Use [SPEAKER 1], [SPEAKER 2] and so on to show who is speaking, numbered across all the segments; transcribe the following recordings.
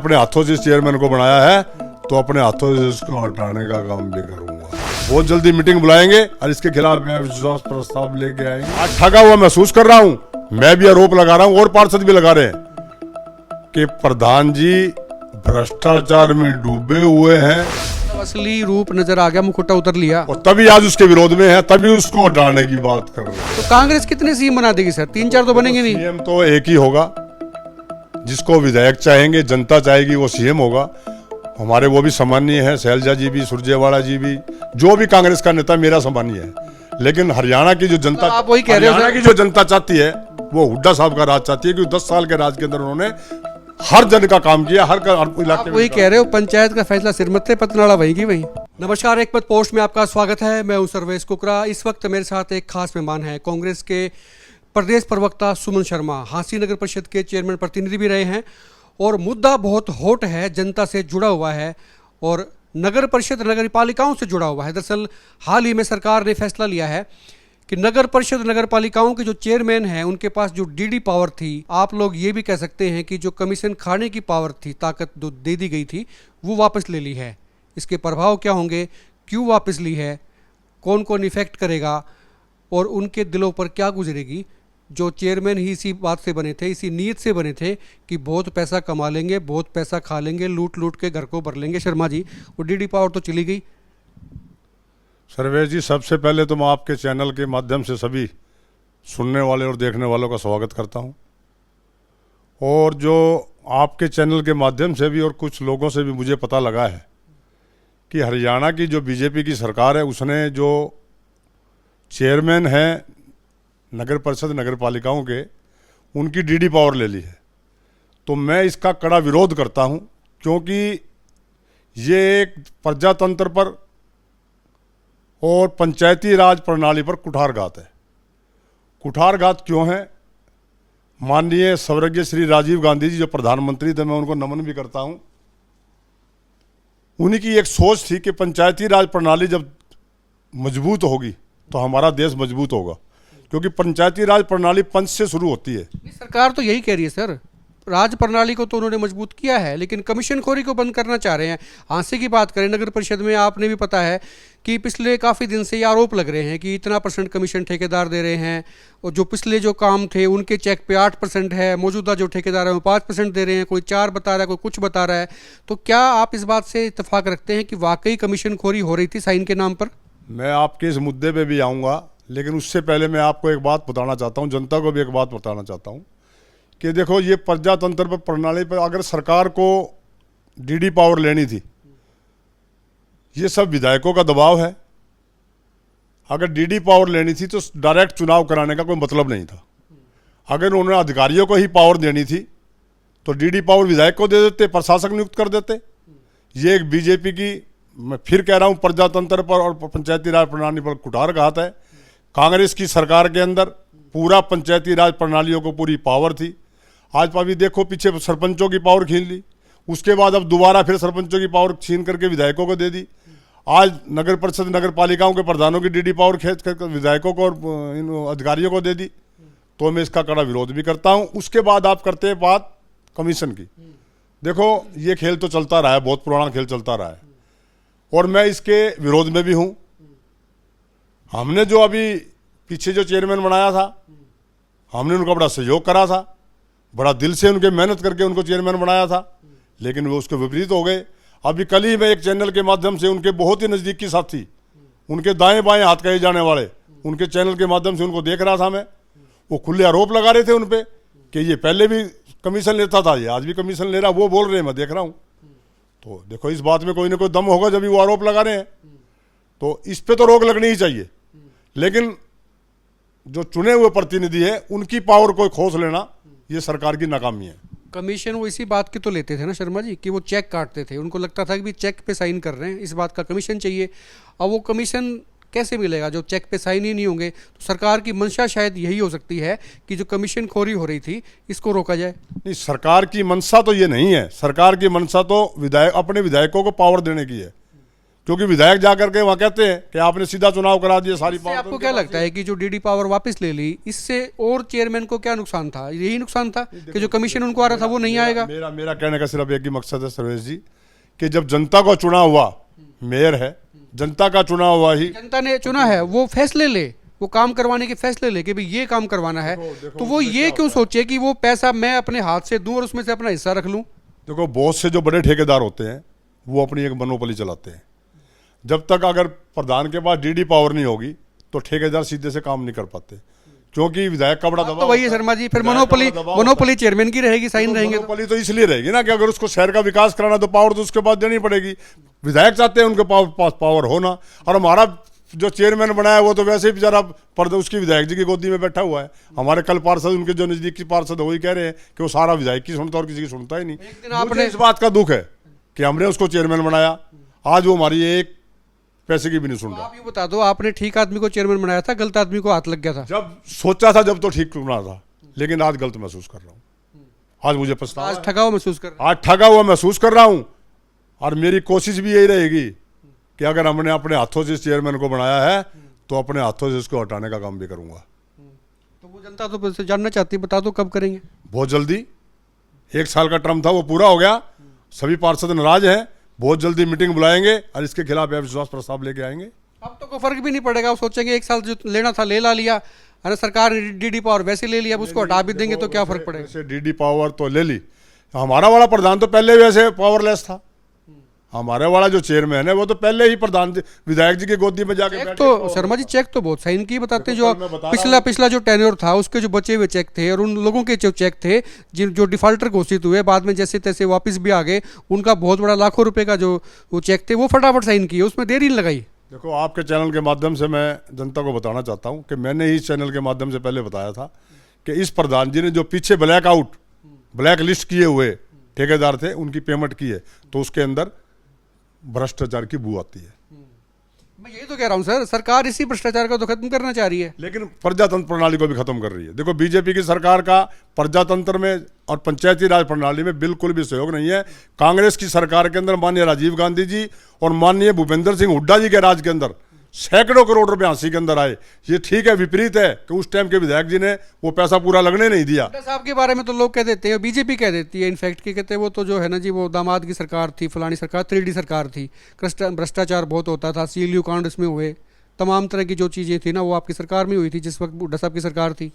[SPEAKER 1] अपने हाथों से चेयरमैन को बनाया है तो अपने हाथों से इसको हटाने का काम भी करूंगा। बहुत जल्दी मीटिंग बुलाएंगे और इसके खिलाफ मैं विश्वास प्रस्ताव लेके आएंगे। आज ठगा हुआ महसूस कर रहा हूँ, मैं भी आरोप लगा रहा हूँ और पार्षद भी लगा रहे हैं कि प्रधान जी भ्रष्टाचार में डूबे हुए हैं।
[SPEAKER 2] असली रूप नजर आ गया, मुखौटा उतर लिया
[SPEAKER 1] और तभी आज उसके विरोध में है, तभी उसको हटाने की बात कर रहे हैं।
[SPEAKER 2] तो कांग्रेस कितने सीएम बना देगी सर? 3-4 तो बनेंगे नहीं।
[SPEAKER 1] सीएम तो एक ही होगा, जिसको विधायक चाहेंगे, जनता चाहेगी वो सीएम होगा। हमारे वो भी सम्मानीय है, शैलजा जी भी, सुरजेवाला जी भी, जो भी कांग्रेस का नेता मेरा सम्मानीय है। लेकिन हरियाणा की जो जनता,
[SPEAKER 2] तो आप वही कह रहे हो
[SPEAKER 1] हरियाणा की जो जनता चाहती है वो हुड्डा साहब का राज चाहती है, क्योंकि 10 साल के राज के अंदर उन्होंने हर जन का काम किया, हर इलाके में।
[SPEAKER 2] वही कह रहे हो, पंचायत का फैसला सिरमत्ते पतनाड़ा वही की वही। नमस्कार, एक मत पोस्ट में आपका स्वागत है। मैं हूं सर्वेश कुकरा। इस वक्त मेरे साथ एक खास मेहमान है, कांग्रेस के प्रदेश प्रवक्ता सुमन शर्मा, हांसी नगर परिषद के चेयरमैन प्रतिनिधि भी रहे हैं और मुद्दा बहुत हॉट है, जनता से जुड़ा हुआ है और नगर परिषद नगर पालिकाओं से जुड़ा हुआ है। दरअसल हाल ही में सरकार ने फैसला लिया है कि नगर परिषद नगर पालिकाओं के जो चेयरमैन हैं उनके पास जो डीडी पावर थी, आप लोग ये भी कह सकते हैं कि जो कमीशन खाने की पावर थी, ताकत जो दे दी गई थी, वो वापस ले ली है। इसके प्रभाव क्या होंगे, क्यों वापस ली है, कौन कौन इफेक्ट करेगा और उनके दिलों पर क्या गुजरेगी। जो चेयरमैन ही इसी बात से बने थे, इसी नीयत से बने थे कि बहुत पैसा कमा लेंगे, बहुत पैसा खा लेंगे, लूट लूट के घर को भर लेंगे। शर्मा जी, वो डीडी पावर तो चली गई।
[SPEAKER 1] सर्वेश जी, सबसे पहले तो मैं आपके चैनल के माध्यम से सभी सुनने वाले और देखने वालों का स्वागत करता हूं। और जो आपके चैनल के माध्यम से भी और कुछ लोगों से भी मुझे पता लगा है कि हरियाणा की जो बीजेपी की सरकार है, उसने जो चेयरमैन हैं नगर परिषद नगर पालिकाओं के, उनकी डीडी पावर ले ली है। तो मैं इसका कड़ा विरोध करता हूं, क्योंकि ये एक प्रजातंत्र पर और पंचायती राज प्रणाली पर कुठारघात है। कुठारघात क्यों है? माननीय स्वर्गीय श्री राजीव गांधी जी जो प्रधानमंत्री थे, मैं उनको नमन भी करता हूं। उन्हीं की एक सोच थी कि पंचायती राज प्रणाली जब मजबूत होगी तो हमारा देश मजबूत होगा, क्योंकि पंचायती राज प्रणाली पंच से शुरू होती है।
[SPEAKER 2] सरकार तो यही कह रही है सर, राज प्रणाली को तो उन्होंने मजबूत किया है, लेकिन कमीशन खोरी को बंद करना चाह रहे हैं। हांसी की बात करें, नगर परिषद में आपने भी पता है कि पिछले काफ़ी दिन से ये आरोप लग रहे हैं कि इतना % कमीशन ठेकेदार दे रहे हैं, और जो पिछले जो काम थे उनके चेक पे 8% है, मौजूदा जो ठेकेदार है वो 5% दे रहे हैं, कोई 4 बता रहा है, कोई कुछ बता रहा है। तो क्या आप इस बात से इत्तेफाक रखते हैं कि वाकई कमीशन खोरी हो रही थी साइन के नाम पर?
[SPEAKER 1] मैं आपके इस मुद्दे पे भी आऊँगा, लेकिन उससे पहले मैं आपको एक बात बताना चाहता हूँ, जनता को भी एक बात बताना चाहता हूँ कि देखो, ये प्रजातंत्र पर प्रणाली पर अगर सरकार को डीडी पावर लेनी थी, ये सब विधायकों का दबाव है। अगर डीडी पावर लेनी थी तो डायरेक्ट चुनाव कराने का कोई मतलब नहीं था। अगर उन्होंने अधिकारियों को ही पावर देनी थी तो डीडी पावर विधायक को दे देते, प्रशासक नियुक्त कर देते। ये एक बीजेपी की, मैं फिर कह रहा हूँ, प्रजातंत्र पर और पंचायती राज प्रणाली पर कुठारघात है। कांग्रेस की सरकार के अंदर पूरा पंचायती राज प्रणालियों को पूरी पावर थी। आज अभी देखो, पीछे सरपंचों की पावर छीन ली, उसके बाद अब दोबारा फिर सरपंचों की पावर छीन करके विधायकों को दे दी। आज नगर परिषद नगर पालिकाओं के प्रधानों की डीडी पावर खींच कर विधायकों को और इन अधिकारियों को दे दी। तो मैं इसका कड़ा विरोध भी करता हूँ। उसके बाद आप करते हैं बात कमीशन की। देखो, ये खेल तो चलता रहा है, बहुत पुराना खेल चलता रहा है और मैं इसके विरोध में भी हूँ। हमने जो अभी पीछे जो चेयरमैन बनाया था, हमने उनका बड़ा सहयोग करा था, बड़ा दिल से उनके मेहनत करके उनको चेयरमैन बनाया था, लेकिन वो उसके विपरीत हो गए। अभी कल ही मैं एक चैनल के माध्यम से उनके बहुत ही नज़दीकी साथी, उनके दाएं बाएं हाथ कहे जाने वाले, उनके चैनल के माध्यम से उनको देख रहा था मैं। वो खुले आरोप लगा रहे थे उन पर कि ये पहले भी कमीशन लेता था, ये आज भी कमीशन ले रहा, वो बोल रहे हैं, मैं देख रहा हूँ। तो देखो, इस बात में कोई ना कोई दम होगा जब भी वो आरोप लगा रहे हैं। तो इस पर तो रोक लगनी ही चाहिए, लेकिन जो चुने हुए प्रतिनिधि है उनकी पावर को खोस लेना, ये सरकार की नाकामी है।
[SPEAKER 2] कमीशन वो इसी बात की तो लेते थे ना शर्मा जी, कि वो चेक काटते थे, उनको लगता था कि भी चेक पे साइन कर रहे हैं, इस बात का कमीशन चाहिए। अब वो कमीशन कैसे मिलेगा जब चेक पे साइन ही नहीं होंगे? तो सरकार की मंशा शायद यही हो सकती है कि जो कमीशन खोरी हो रही थी, इसको रोका जाए।
[SPEAKER 1] नहीं, सरकार की मंशा तो ये नहीं है। सरकार की मंशा तो अपने विधायकों को पावर देने की है, क्योंकि विधायक जाकर के वहाँ कहते हैं कि आपने सीधा चुनाव करा दिया, सारी
[SPEAKER 2] इससे
[SPEAKER 1] पावर
[SPEAKER 2] आपको
[SPEAKER 1] उनके
[SPEAKER 2] क्या
[SPEAKER 1] पास
[SPEAKER 2] लगता है कि जो डीडी पावर वापस ले ली, इससे और चेयरमैन को क्या नुकसान था? यही नुकसान था कि जो कमीशन उनको आ रहा था वो नहीं आएगा।
[SPEAKER 1] मेरा मेरा कहने का सिर्फ एक ही मकसद है सर्वेश जी, कि जब जनता का चुनाव हुआ, मेयर है, जनता का चुनाव हुआ ही,
[SPEAKER 2] जनता ने चुना है, वो फैसले ले, वो काम करवाने के फैसले ले कि भाई ये काम करवाना है, तो वो ये क्यों सोचे कि वो पैसा मैं अपने हाथ से दूं और उसमें से अपना हिस्सा रख लूं?
[SPEAKER 1] देखो बहुत से जो बड़े ठेकेदार होते हैं वो अपनी एक मोनोपोली चलाते हैं। जब तक अगर प्रधान के पास डीडी पावर नहीं होगी तो ठेकेदार सीधे से काम नहीं कर पाते, क्योंकि विधायक का बड़ा दबाव
[SPEAKER 2] तो वही है शर्मा जी, फिर मोनोपोली चेयरमैन की रहेगी, साइन रहेंगे तो।
[SPEAKER 1] मोनोपोली तो इसलिए रहेगी ना कि अगर उसको शहर का विकास कराना तो पावर तो उसके पास देनी पड़ेगी। विधायक चाहते हैं उनके पास पावर होना, और हमारा जो चेयरमैन बनाया वो तो वैसे ही बेचारा पर्दा उसकी विधायक जी की गोदी में बैठा हुआ है। हमारे कल पार्षद, उनके जो नजदीकी पार्षद वही कह रहे हैं कि वो सारा विधायक की सुनता और किसी की सुनता ही नहीं। मुझे इस बात का दुख है कि हमने उसको चेयरमैन बनाया, आज वो हमारी एक पैसे की भी नहीं सुन रहा।
[SPEAKER 2] आप ये बता दो, आपने ठीक आदमी को चेयरमैन बनाया था, गलत आदमी को हाथ लग गया था?
[SPEAKER 1] जब सोचा था जब तो ठीक चुना था, लेकिन आज गलत महसूस कर रहा हूँ। आज मुझे पछतावा
[SPEAKER 2] आज ठगा हुआ महसूस कर?
[SPEAKER 1] आज ठगा हुआ महसूस कर रहा हूँ, और मेरी कोशिश भी यही रहेगी कि अगर हमने अपने हाथों से इस चेयरमैन को बनाया है तो अपने हाथों से इसको हटाने का काम भी करूंगा।
[SPEAKER 2] तो वो जनता तो बस जानना चाहती है, बता दो कब करेंगे?
[SPEAKER 1] बहुत जल्दी, 1 साल का टर्म था वो पूरा हो गया, सभी पार्षद नाराज हैं, बहुत जल्दी मीटिंग बुलाएंगे और इसके खिलाफ अविश्वास प्रस्ताव लेके आएंगे।
[SPEAKER 2] अब तो कोई फर्क भी नहीं पड़ेगा, वो सोचेंगे 1 साल जो लेना था ले ला लिया, अरे सरकार ने डीडी पावर वैसे ले लिया, अब उसको हटा भी देंगे तो क्या फर्क पड़ेगा?
[SPEAKER 1] वैसे डीडी पावर तो ले ली, हमारा वाला प्रधान तो पहले वैसे पावरलेस था। हमारे वाला जो चेयरमैन है वो तो पहले ही प्रधान विधायक जी की गोदी में जाके
[SPEAKER 2] चेक तो शर्मा जी, चेक तो बहुत साइन की बताते हैं, जो पिछला जो टेन्योर था उसके जो बचे हुए चेक थे और उन लोगों के जो चेक थे जो डिफॉल्टर घोषित हुए, बाद में जैसे तैसे वापस भी आ गए, उनका बहुत बड़ा लाखों रुपए का जो वो चेक थे वो फटाफट साइन किए, उसमें देरी नहीं लगाई।
[SPEAKER 1] देखो आपके चैनल के माध्यम से मैं जनता को बताना चाहता हूँ कि मैंने ही इस चैनल के माध्यम से पहले बताया था कि इस प्रधान जी ने जो पीछे ब्लैक लिस्ट किए हुए ठेकेदार थे उनकी पेमेंट की है, तो उसके अंदर भ्रष्टाचार की बू आती है।
[SPEAKER 2] मैं यही तो कह रहा हूँ सर, सरकार इसी भ्रष्टाचार को तो खत्म करना चाह रही है,
[SPEAKER 1] लेकिन प्रजातंत्र प्रणाली को भी खत्म कर रही है। देखो बीजेपी की सरकार का प्रजातंत्र में और पंचायती राज प्रणाली में बिल्कुल भी सहयोग नहीं है। कांग्रेस की सरकार के अंदर माननीय राजीव गांधी जी और माननीय भूपेंद्र सिंह हुड्डा जी के राज के अंदर सैकड़ों करोड़ रुपए हांसी के अंदर आए। ये ठीक है, विपरीत है कि उस टाइम के विधायक जी ने वो पैसा पूरा लगने नहीं दिया।
[SPEAKER 2] हुड्डा साहब के बारे में तो लोग कह देते हैं, बीजेपी कह देती है इनफैक्ट, कि कहते हैं वो तो जो है ना जी वो दामाद की सरकार थी, फलानी सरकार 3D सरकार थी, भ्रष्टाचार बहुत होता था, CLU कांड इसमें हुए, तमाम तरह की जो चीज़ें थी ना वो आपकी सरकार में हुई थी जिस वक्त हुड्डा साहब की सरकार थी।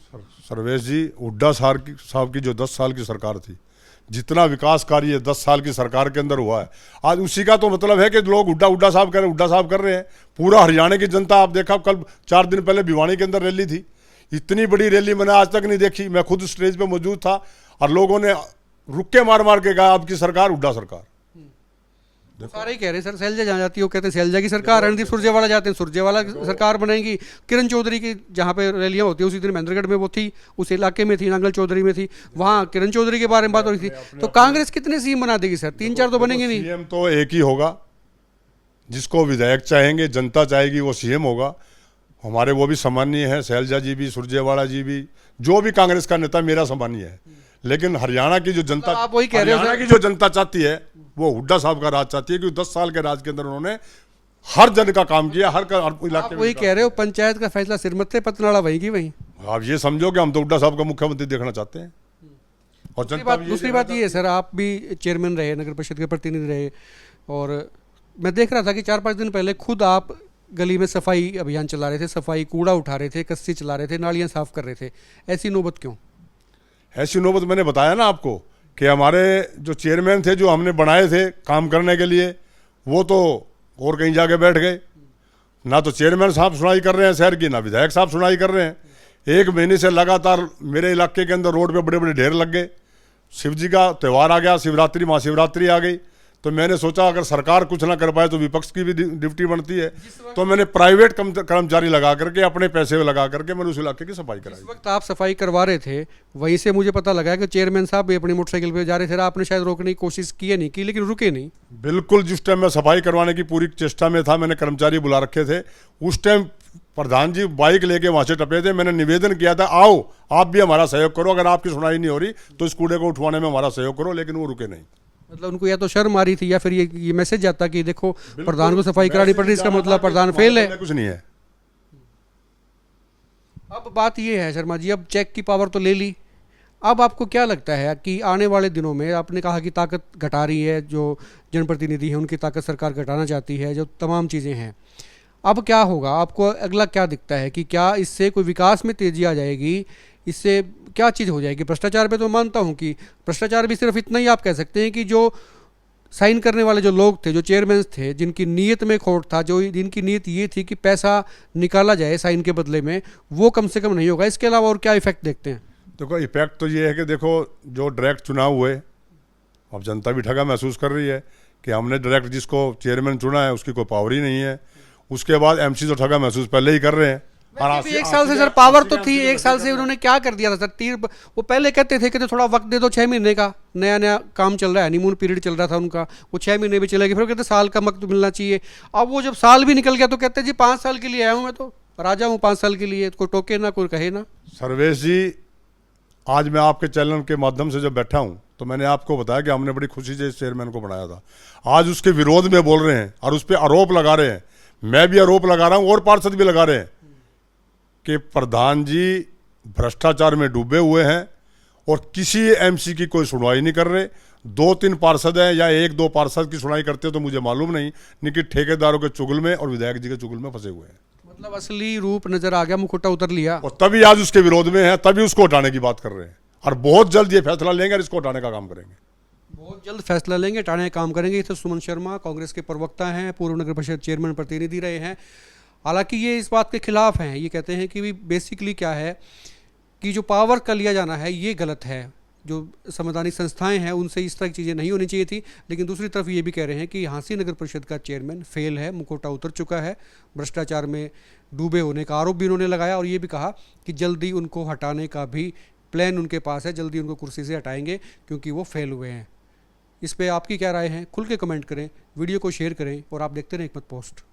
[SPEAKER 1] सर्वेश जी, हुड्डा साहब की जो 10 साल की सरकार थी, जितना विकास कार्य 10 साल की सरकार के अंदर हुआ है, आज उसी का तो मतलब है कि लोग हुड्डा साहब कर रहे हैं। पूरा हरियाणा की जनता, आप देखा कल 4 दिन पहले भिवानी के अंदर रैली थी, इतनी बड़ी रैली मैंने आज तक नहीं देखी। मैं खुद स्टेज पे मौजूद था और लोगों ने रुक्के मार मार के कहा आपकी सरकार हुड्डा सरकार।
[SPEAKER 2] सारे ही कह रहे हैं सर, शैलजा जहाँ जाती है वो कहते हैं शैलजा की सरकार, रणदीप सुरजेवाला जाते हैं सुरजेवाला सरकार बनाएंगी, किरण चौधरी की जहाँ पे रैलियाँ होती है, उसी दिन महेंद्रगढ़ में वो थी, उस इलाके में थी, नांगल चौधरी में थी, वहाँ किरण चौधरी के बारे में बात हो रही थी। तो कांग्रेस कितने सीएम बना देगी सर? 3-4 तो बनेंगे नहीं।
[SPEAKER 1] सीएम तो एक ही होगा, जिसको विधायक चाहेंगे, जनता चाहेगी वो सीएम होगा। हमारे वो भी सम्मानीय है, शैलजा जी भी, सुरजेवाला जी भी, जो भी कांग्रेस का नेता मेरा सम्मानीय है। लेकिन हरियाणा की जो जनता,
[SPEAKER 2] आप वही कह रहे हो,
[SPEAKER 1] हरियाणा की जो जनता चाहती है वो हुड्डा साहब का राज चाहती है, क्योंकि 10 साल के राज के अंदर उन्होंने हर जन का काम किया, हर इलाके में।
[SPEAKER 2] वही कह रहे हो, पंचायत का फैसला सिरमत्ते पतनाला वहीं की वहीं।
[SPEAKER 1] आप ये समझो कि हम तो हुड्डा साहब का मुख्यमंत्री देखना चाहते हैं। और
[SPEAKER 2] दूसरी बात ये है सर, आप भी चेयरमैन रहे, नगर परिषद के प्रतिनिधि रहे, और मैं देख रहा था कि 4-5 दिन पहले खुद आप गली में सफाई अभियान चला रहे थे, सफाई कूड़ा उठा रहे थे, कस्सी चला रहे थे, नालियाँ साफ कर रहे थे। ऐसी नौबत क्यों?
[SPEAKER 1] ऐसी नौबत मैंने बताया ना आपको कि हमारे जो चेयरमैन थे, जो हमने बनाए थे काम करने के लिए, वो तो और कहीं जाके बैठ गए। ना तो चेयरमैन साहब सुनाई कर रहे हैं शहर की, ना विधायक साहब सुनाई कर रहे हैं। 1 महीने से लगातार मेरे इलाके के अंदर रोड पे बड़े बड़े ढेर लग गए। शिव जी का त्यौहार आ गया, शिवरात्रि, महाशिवरात्रि आ गई, तो मैंने सोचा अगर सरकार कुछ ना कर पाए तो विपक्ष की भी ड्यूटी बनती है। तो मैंने प्राइवेट कर्मचारी लगा करके, अपने पैसे लगा करके मैंने उस इलाके की सफाई कराई।
[SPEAKER 2] इस वक्त आप सफाई करवा रहे थे, वहीं से मुझे पता लगा कि चेयरमैन साहब भी अपनी मोटरसाइकिल पे जा रहे थे। आपने शायद रोकने की कोशिश की नहीं की, लेकिन रुके नहीं।
[SPEAKER 1] बिल्कुल, जिस टाइम मैं सफाई करवाने की पूरी चेष्टा में था, मैंने कर्मचारी बुला रखे थे, उस टाइम प्रधान जी बाइक लेके वहां से टपे थे। मैंने निवेदन किया था, आओ आप भी हमारा सहयोग करो, अगर आपकी सुनाई नहीं हो रही तो इस कूड़े को उठवाने में हमारा सहयोग करो, लेकिन वो रुके नहीं।
[SPEAKER 2] मतलब उनको या तो शर्म आ रही थी या फिर ये मैसेज जाता कि देखो प्रधान को सफाई करानी पड़ रही, इसका मतलब प्रधान फेल है।
[SPEAKER 1] कुछ नहीं है।
[SPEAKER 2] अब बात ये है शर्मा जी, अब चेक की पावर तो ले ली, अब आपको क्या लगता है कि आने वाले दिनों में, आपने कहा कि ताकत घटा रही है जो जनप्रतिनिधि हैं, उनकी ताकत सरकार घटाना चाहती है, जो तमाम चीज़ें हैं, अब क्या होगा? आपको अगला क्या दिखता है कि क्या इससे कोई विकास में तेज़ी आ जाएगी? इससे क्या चीज़ हो जाएगी? भ्रष्टाचार पे तो मानता हूँ कि भ्रष्टाचार भी सिर्फ इतना ही आप कह सकते हैं कि जो साइन करने वाले जो लोग थे, जो चेयरमैन थे, जिनकी नीयत में खोट था, जो जिनकी नीयत ये थी कि पैसा निकाला जाए साइन के बदले में, वो कम से कम नहीं होगा। इसके अलावा और क्या इफेक्ट देखते हैं?
[SPEAKER 1] देखो इफेक्ट तो ये है कि देखो जो डायरेक्ट चुनाव हुए, अब जनता भी ठगा महसूस कर रही है कि हमने डायरेक्ट जिसको चेयरमैन चुना है उसकी कोई पावर ही नहीं है। उसके बाद एमसी तो ठगा महसूस पहले ही कर रहे हैं।
[SPEAKER 2] वैसे भी एक साल से सर पावर तो थी, एक साल से उन्होंने क्या कर दिया था सर? तीर वो पहले कहते थे कि तो थोड़ा वक्त दे दो, 6 महीने का नया नया काम चल रहा है, हनीमून पीरियड चल रहा था उनका, वो 6 महीने भी चले गए, फिर कहते साल का वक्त मिलना चाहिए। अब वो जब साल भी निकल गया तो कहते जी 5 साल के लिए आया हूँ, मैं तो राजा हूँ 5 साल के लिए, कोई टोके ना कोई कहे ना।
[SPEAKER 1] सर्वेश जी, आज मैं आपके चैनल के माध्यम से जब बैठा हूं तो मैंने आपको बताया कि हमने बड़ी खुशी से इस चेयरमैन को बनाया था। आज उसके विरोध में बोल रहे हैं और उस पर आरोप लगा रहे हैं, मैं भी आरोप लगा रहा हूं और पार्षद भी लगा रहे हैं कि प्रधान जी भ्रष्टाचार में डूबे हुए हैं और किसी एमसी की कोई सुनवाई नहीं कर रहे। 2-3 पार्षद हैं या 1-2 पार्षद की सुनवाई करते तो मुझे मालूम नहीं, लेकिन ठेकेदारों के चुगल में और विधायक जी के चुगल में फंसे हुए हैं।
[SPEAKER 2] मतलब असली रूप नजर आ गया, मुखौटा उतर लिया,
[SPEAKER 1] और तभी आज उसके विरोध में है, तभी उसको हटाने की बात कर रहे हैं और बहुत जल्द ये फैसला लेंगे और इसको हटाने का काम करेंगे।
[SPEAKER 2] बहुत जल्द फैसला लेंगे, हटाने का काम करेंगे। तो सुमन शर्मा कांग्रेस के प्रवक्ता हैं, पूर्व नगर परिषद चेयरमैन प्रतिनिधि रहे हैं। हालांकि ये इस बात के खिलाफ हैं, ये कहते हैं कि बेसिकली क्या है कि जो पावर का लिया जाना है ये गलत है, जो संवैधानिक संस्थाएं हैं उनसे इस तरह की चीज़ें नहीं होनी चाहिए थी। लेकिन दूसरी तरफ ये भी कह रहे हैं कि हांसी नगर परिषद का चेयरमैन फेल है, मुखौटा उतर चुका है, भ्रष्टाचार में डूबे होने का आरोप भी उन्होंने लगाया और ये भी कहा कि जल्दी उनको हटाने का भी प्लान उनके पास है, जल्दी उनको कुर्सी से हटाएंगे क्योंकि वो फेल हुए हैं। इस पर आपकी क्या राय है? खुल के कमेंट करें, वीडियो को शेयर करें और आप देखते रहें हिकमत पोस्ट।